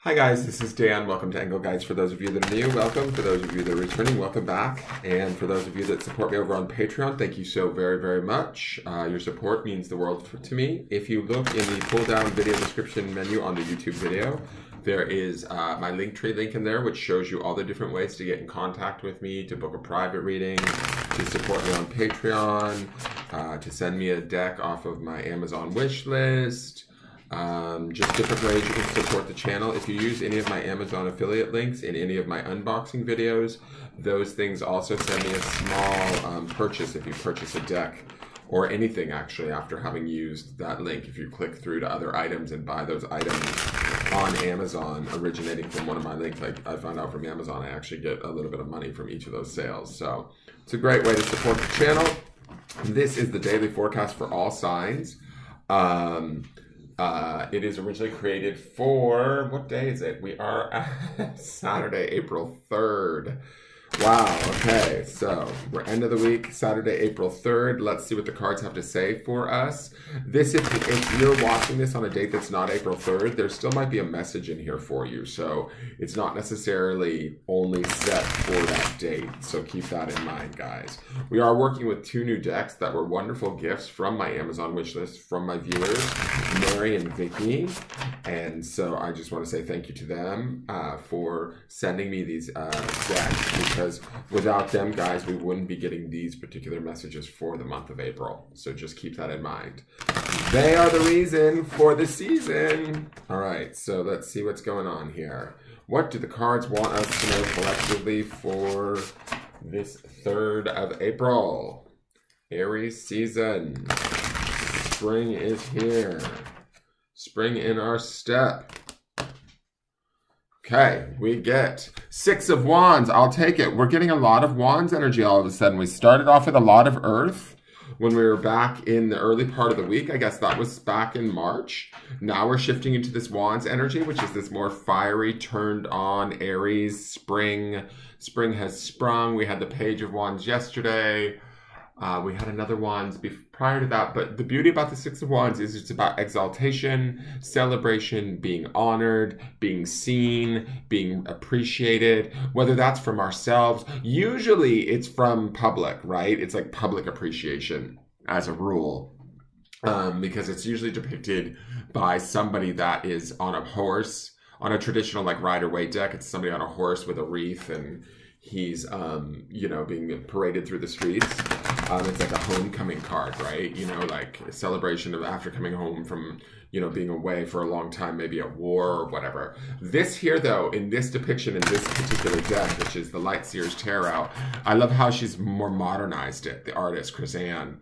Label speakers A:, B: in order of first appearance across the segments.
A: Hi guys, this is Dan. Welcome to Engelgeist. For those of you that are new, welcome. For those of you that are returning, welcome back. And for those of you that support me over on Patreon, thank you so very, very much. Your support means the world to me. If you look in the pull-down video description menu on the YouTube video, there is my Linktree link in there, which shows you all the different ways to get in contact with me, to book a private reading, to support me on Patreon, to send me a deck off of my Amazon wish list. Just different ways you can support the channel. If you use any of my Amazon affiliate links in any of my unboxing videos, those things also send me a small purchase if you purchase a deck or anything actually after having used that link. If you click through to other items and buy those items on Amazon originating from one of my links, I found out from Amazon I actually get a little bit of money from each of those sales. So it's a great way to support the channel. This is the daily forecast for all signs. It is originally created for, what day is it? We are at Saturday, April 3rd. Wow, okay, so we're end of the week, Saturday, April 3rd. Let's see what the cards have to say for us. This, if you're watching this on a date that's not April 3rd, there still might be a message in here for you. So it's not necessarily only set for that date. So keep that in mind, guys. We are working with two new decks that were wonderful gifts from my Amazon wishlist from my viewers, Mary and Vicky. And so I just want to say thank you to them for sending me these decks, because without them, guys, we wouldn't be getting these particular messages for the month of April. So just keep that in mind. They are the reason for the season. All right, so let's see what's going on here. What do the cards want us to know collectively for this 3rd of April? Aries season. Spring is here. Spring in our step. Okay, we get 6 of Wands. I'll take it. We're getting a lot of Wands energy all of a sudden. We started off with a lot of Earth when we were back in the early part of the week. I guess that was back in March. Now we're shifting into this Wands energy, which is this more fiery, turned on Aries spring. Spring has sprung. We had the Page of Wands yesterday. We had another Wands prior to that, but the beauty about the 6 of Wands is it's about exaltation, celebration, being honored, being seen, being appreciated, whether that's from ourselves. Usually it's from public, right? It's like public appreciation as a rule, because it's usually depicted by somebody that is on a horse, on a traditional like Rider-Waite deck. It's somebody on a horse with a wreath, and he's, you know, being paraded through the streets. It's like a homecoming card, right? You know, like a celebration of after coming home from, you know, being away for a long time, maybe at war or whatever. This here, though, in this depiction, in this particular deck, which is the Light SEERS Tarot, I love how she's more modernized it, the artist, Chrysanne.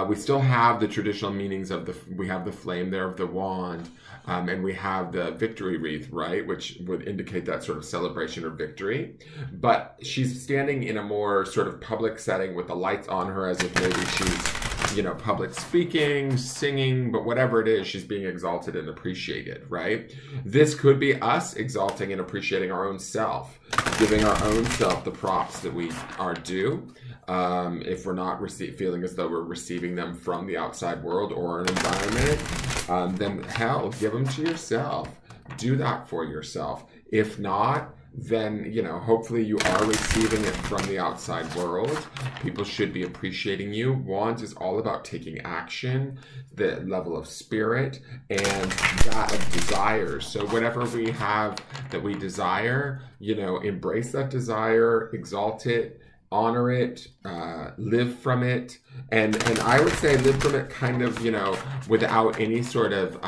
A: We still have the traditional meanings of we have the flame there of the wand, and we have the victory wreath, right? Which would indicate that sort of celebration or victory. But she's standing in a more sort of public setting with the lights on her, as if maybe she's, you know, public speaking, singing, but whatever it is, she's being exalted and appreciated, right? This could be us exalting and appreciating our own self, giving our own self the props that we are due. If we're not feeling as though we're receiving them from the outside world or an environment, then hell, give them to yourself. Do that for yourself. If not, then, you know, hopefully you are receiving it from the outside world. People should be appreciating you. Wands is all about taking action, the level of spirit, and that of desire. So whatever we have that we desire, you know, embrace that desire, exalt it, honor it, live from it. And I would say live from it kind of, you know, without any sort of,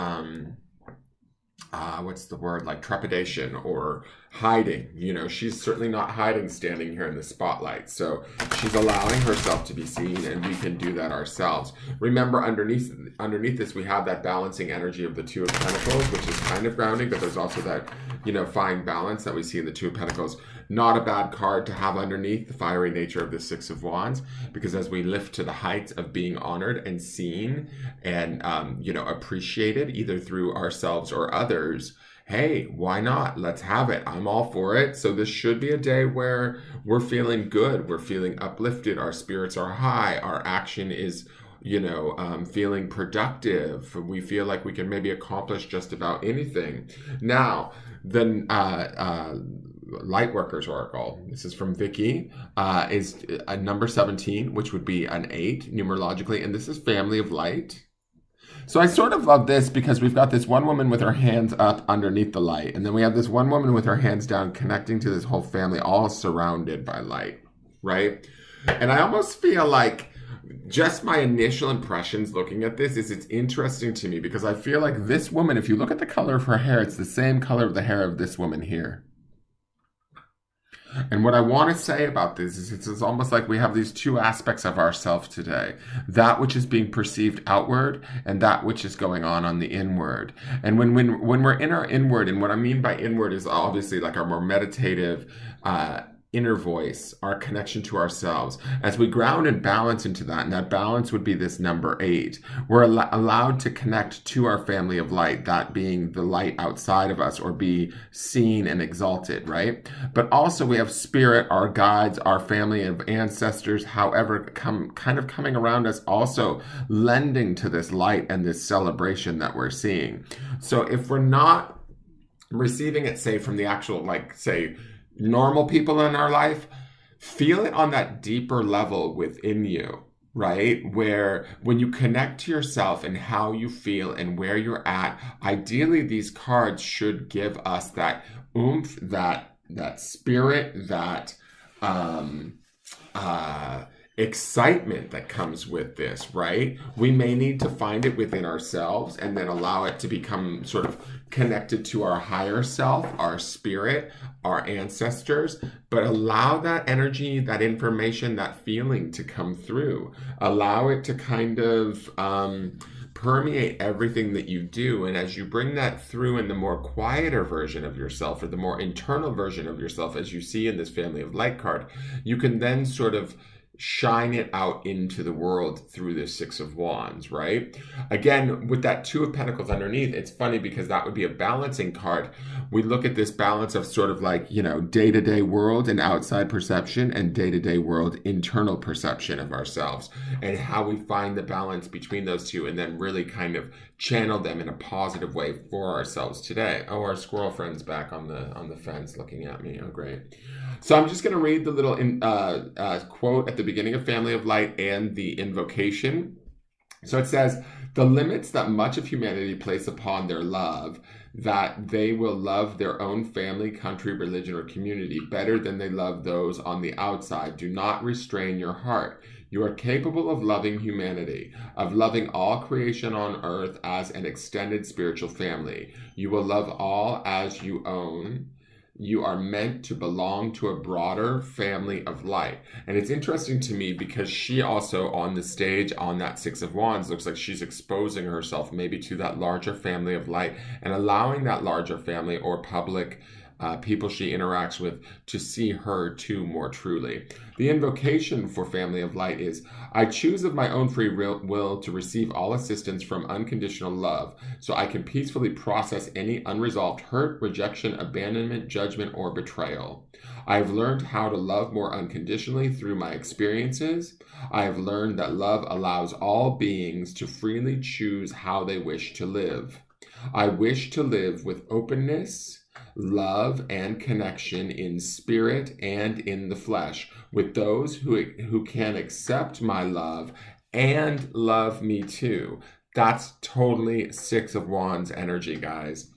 A: what's the word, like trepidation or hiding. You know, she's certainly not hiding standing here in the spotlight. So she's allowing herself to be seen, and we can do that ourselves. Remember, underneath this, we have that balancing energy of the 2 of Pentacles, which is kind of grounding, but there's also that, you know, fine balance that we see in the 2 of Pentacles. Not a bad card to have underneath the fiery nature of the 6 of Wands, because as we lift to the heights of being honored and seen and, you know, appreciated either through ourselves or others, hey, why not? Let's have it. I'm all for it. So this should be a day where we're feeling good. We're feeling uplifted. Our spirits are high. Our action is, you know, feeling productive. We feel like we can maybe accomplish just about anything. Now, the Lightworkers Oracle, this is from Vicky, is a number 17, which would be an 8 numerologically, and this is family of light. So I sort of love this because we've got this one woman with her hands up underneath the light, and then we have this one woman with her hands down connecting to this whole family, all surrounded by light, right? And I almost feel like just my initial impressions looking at this is it's interesting to me because I feel like this woman, if you look at the color of her hair, it's the same color of the hair of this woman here. And what I want to say about this is it's almost like we have these two aspects of ourselves today. That which is being perceived outward and that which is going on the inward. And when we're in our inward, and what I mean by inward is obviously like our more meditative inner voice, our connection to ourselves. As we ground and balance into that, and that balance would be this number 8, we're allowed to connect to our family of light, that being the light outside of us, or be seen and exalted, right? But also we have spirit, our guides, our family of ancestors, however, kind of coming around us, also lending to this light and this celebration that we're seeing. So if we're not receiving it, say, from the actual, like, say, normal people in our life, feel it on that deeper level within you, right? Where when you connect to yourself and how you feel and where you're at, ideally these cards should give us that oomph, that spirit, that excitement that comes with this, right? We may need to find it within ourselves and then allow it to become sort of connected to our higher self, our spirit, our ancestors, but allow that energy, that information, that feeling to come through. Allow it to kind of permeate everything that you do. And as you bring that through in the more quieter version of yourself, or the more internal version of yourself, as you see in this family of light card, you can then sort of shine it out into the world through this 6 of Wands, right? Again, with that 2 of Pentacles underneath, it's funny because that would be a balancing card. We look at this balance of sort of like, you know, day-to-day world and outside perception, and day-to-day world internal perception of ourselves, and how we find the balance between those two and then really kind of channel them in a positive way for ourselves today. Oh, our squirrel friend's back on the fence looking at me. Oh, great. So I'm just going to read the little quote at the beginning of Family of Light and the invocation. So it says, the limits that much of humanity place upon their love, that they will love their own family, country, religion, or community better than they love those on the outside, do not restrain your heart. You are capable of loving humanity, of loving all creation on earth as an extended spiritual family. You will love all as you own. You are meant to belong to a broader family of light. And it's interesting to me because she also on the stage on that 6 of Wands looks like she's exposing herself maybe to that larger family of light and allowing that larger family or public people she interacts with to see her too more truly. The invocation for Family of Light is, I choose of my own free will to receive all assistance from unconditional love so I can peacefully process any unresolved hurt, rejection, abandonment, judgment, or betrayal. I have learned how to love more unconditionally through my experiences. I have learned that love allows all beings to freely choose how they wish to live. I wish to live with openness, love, and connection in spirit and in the flesh with those who can accept my love and love me too. That's totally 6 of Wands energy, guys.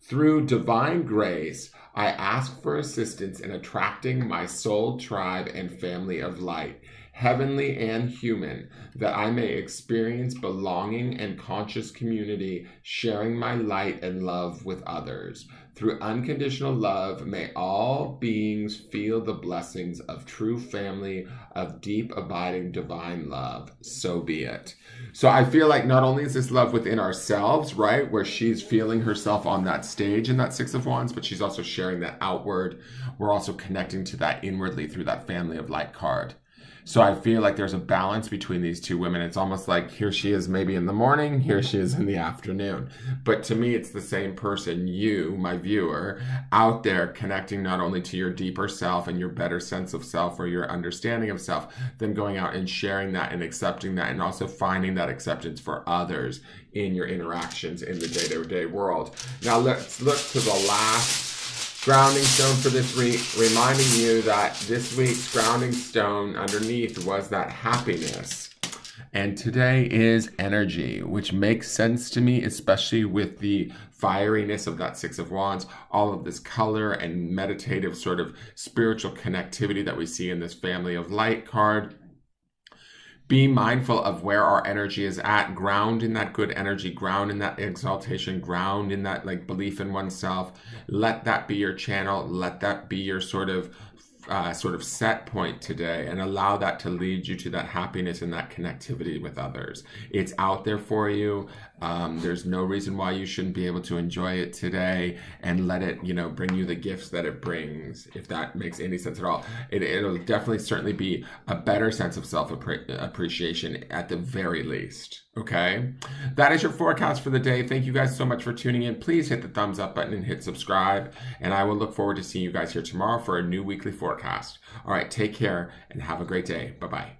A: Through divine grace, I ask for assistance in attracting my soul tribe and family of light, heavenly and human, that I may experience belonging and conscious community, sharing my light and love with others. Through unconditional love, may all beings feel the blessings of true family, of deep, abiding, divine love. So be it. So I feel like not only is this love within ourselves, right, where she's feeling herself on that stage in that 6 of Wands, but she's also sharing that outward. We're also connecting to that inwardly through that Family of Light card. So I feel like there's a balance between these two women. It's almost like here she is maybe in the morning, here she is in the afternoon. But to me, it's the same person, you, my viewer, out there connecting not only to your deeper self and your better sense of self or your understanding of self, then going out and sharing that and accepting that, and also finding that acceptance for others in your interactions in the day-to-day world. Now let's look to the last grounding stone for this week, reminding you that this week's grounding stone underneath was that happiness. And today is energy, which makes sense to me, especially with the fieriness of that Six of Wands, all of this color and meditative sort of spiritual connectivity that we see in this Family of Light card. Be mindful of where our energy is at. Ground in that good energy, ground in that exaltation, ground in that like belief in oneself. Let that be your channel. Let that be your sort of set point today, and allow that to lead you to that happiness and that connectivity with others. It's out there for you. There's no reason why you shouldn't be able to enjoy it today and let it, bring you the gifts that it brings, if that makes any sense at all. It'll definitely certainly be a better sense of self-appreciation at the very least. Okay, that is your forecast for the day. Thank you guys so much for tuning in. Please hit the thumbs up button and hit subscribe. And I will look forward to seeing you guys here tomorrow for a new weekly forecast. All right, take care and have a great day. Bye-bye.